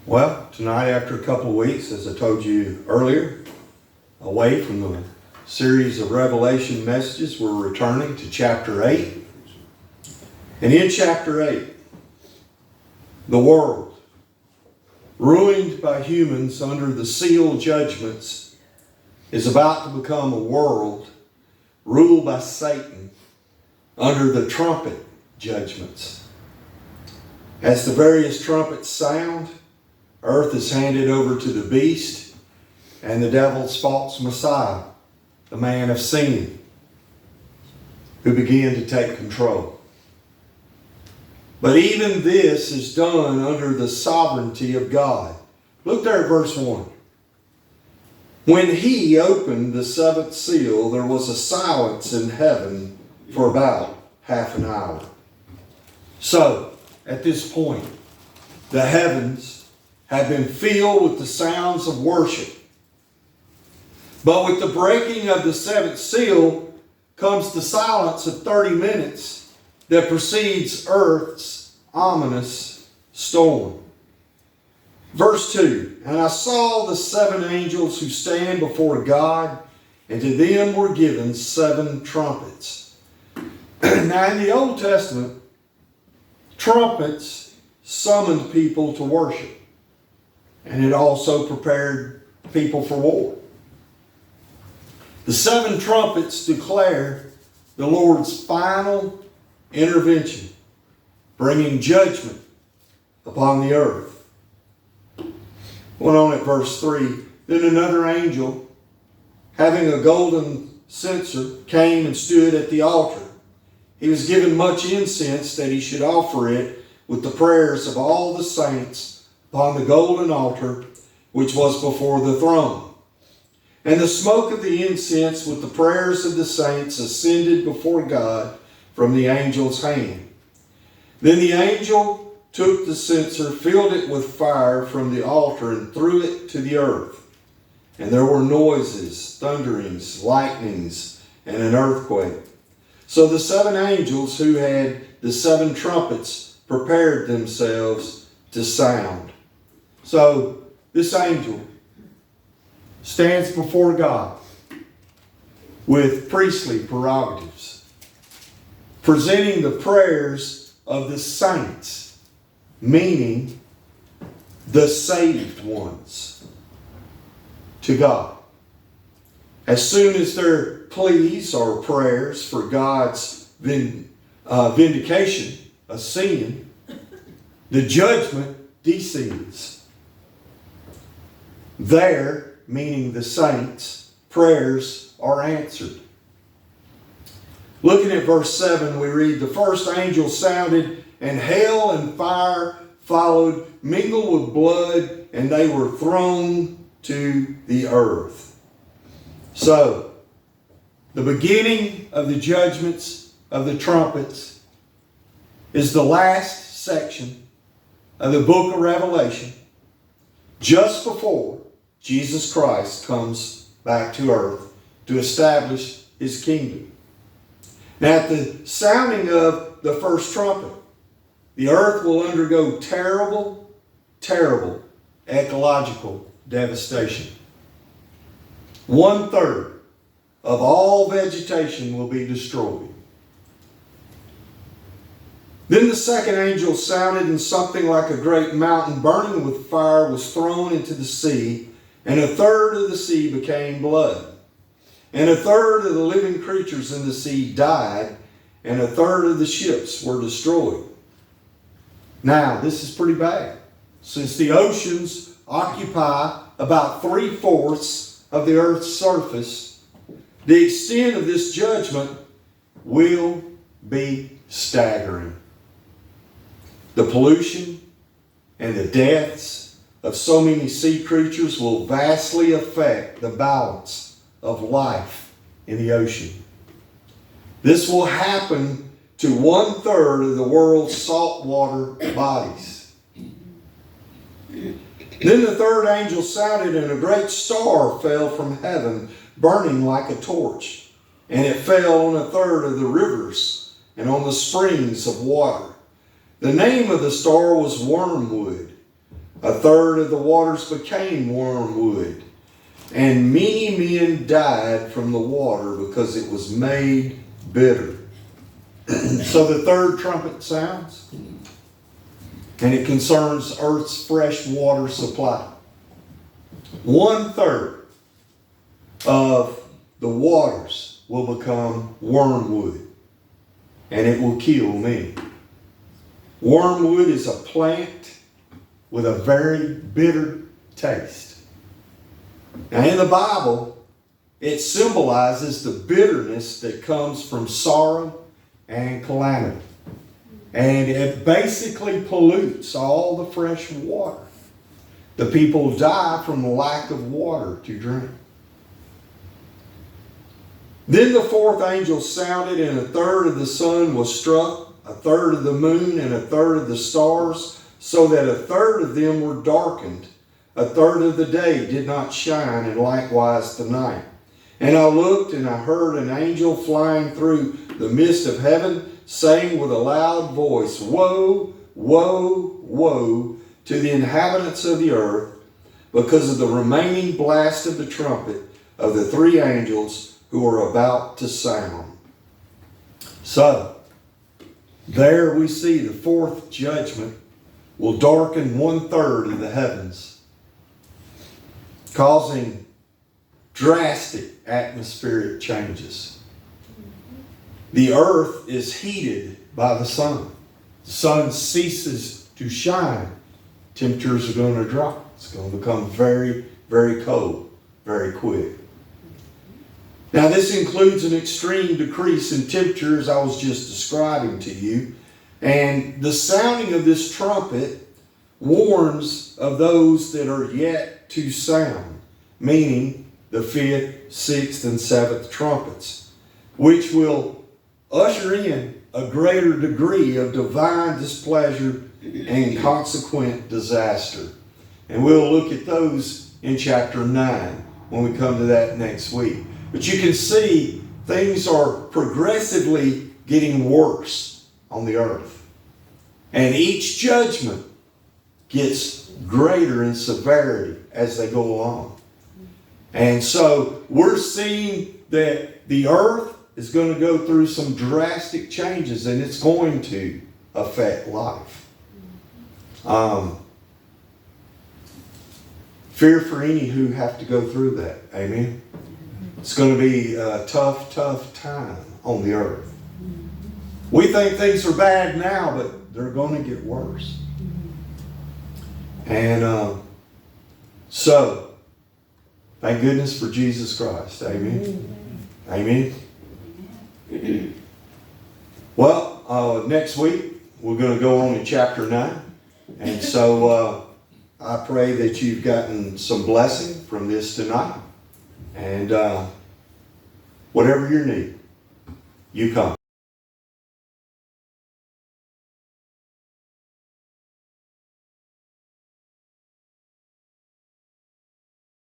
Well, tonight, after a couple of weeks, as I told you earlier, away from the series of Revelation messages, we're returning to chapter 8. And in chapter 8, the world, ruined by humans under the seal judgments, is about to become a world ruled by Satan under the trumpet judgments. As the various trumpets sound, earth is handed over to the beast and the devil's false Messiah, the man of sin, who began to take control. But even this is done under the sovereignty of God. Look there at verse 1. When he opened the seventh seal, there was a silence in heaven for about half an hour. So, at this point, the heavens have been filled with the sounds of worship. But with the breaking of the seventh seal comes the silence of 30 minutes that precedes earth's ominous storm. Verse 2, and I saw the seven angels who stand before God, and to them were given seven trumpets. Now in the Old Testament, trumpets summoned people to worship, and it also prepared people for war. The seven trumpets declare the Lord's final intervention, bringing judgment upon the earth. Went on at verse 3, then another angel, having a golden censer, came and stood at the altar. He was given much incense that he should offer it with the prayers of all the saints upon the golden altar which was before the throne. And the smoke of the incense with the prayers of the saints ascended before God from the angel's hand. Then the angel took the censer, filled it with fire from the altar, and threw it to the earth. And there were noises, thunderings, lightnings, and an earthquake. So the seven angels who had the seven trumpets prepared themselves to sound. So this angel stands before God with priestly prerogatives, presenting the prayers of the saints, meaning the saved ones, to God. As soon as their pleas or prayers for God's vindication of sin, the judgment descends. Their, meaning the saints, prayers are answered. Looking at verse 7, we read, the first angel sounded, and hail and fire followed, mingled with blood, and they were thrown to the earth. So, the beginning of the judgments of the trumpets is the last section of the book of Revelation, just before Jesus Christ comes back to earth to establish his kingdom. Now, at the sounding of the first trumpet, the earth will undergo terrible, terrible ecological devastation. 1/3 of all vegetation will be destroyed. Then the second angel sounded, and something like a great mountain burning with fire was thrown into the sea, and 1/3 of the sea became blood. And 1/3 of the living creatures in the sea died, and 1/3 of the ships were destroyed. Now, this is pretty bad, since the oceans occupy about 3/4 of the earth's surface. The extent of this judgment will be staggering. The pollution and the deaths of so many sea creatures will vastly affect the balance of life in the ocean. This will happen to 1/3 of the world's saltwater bodies. Then the third angel sounded, and a great star fell from heaven, burning like a torch. And it fell on 1/3 of the rivers and on the springs of water. The name of the star was Wormwood. a third of the waters became wormwood, and many men died from the water because it was made bitter. So the third trumpet sounds, and it concerns earth's fresh water supply. 1/3 of the waters will become wormwood, and it will kill many. Wormwood is a plant with a very bitter taste. Now in the Bible, it symbolizes the bitterness that comes from sorrow and calamity. And it basically pollutes all the fresh water. The people die from the lack of water to drink. Then the fourth angel sounded, and a third of the sun was struck, a third of the moon, and a third of the stars, so that a third of them were darkened. A third of the day did not shine, and likewise the night. And I looked, and I heard an angel flying through the midst of heaven, saying with a loud voice, Woe, woe, woe to the inhabitants of the earth, because of the remaining blast of the trumpet of the three angels who are about to sound. So, there we see the fourth judgment will darken 1/3 of the heavens, causing drastic atmospheric changes. The earth is heated by the sun. The sun ceases to shine. Temperatures are going to drop. It's going to become very, very cold, very quick. Now this includes an extreme decrease in temperature as I was just describing to you. And the sounding of this trumpet warns of those that are yet to sound, meaning the 5th, 6th, and 7th trumpets, which will usher in a greater degree of divine displeasure and consequent disaster. And we'll look at those in chapter 9 when we come to that next week. But you can see things are progressively getting worse on the earth. And each judgment gets greater in severity as they go along. And so we're seeing that the earth is going to go through some drastic changes, and it's going to affect life. Fear for any who have to go through that. Amen. It's going to be a tough, tough time on the earth. We think things are bad now, but they're going to get worse. And so, thank goodness for Jesus Christ. Amen. Amen. Well, next week we're going to go on to chapter 9. And so I pray that you've gotten some blessing from this tonight. And whatever your need, you come.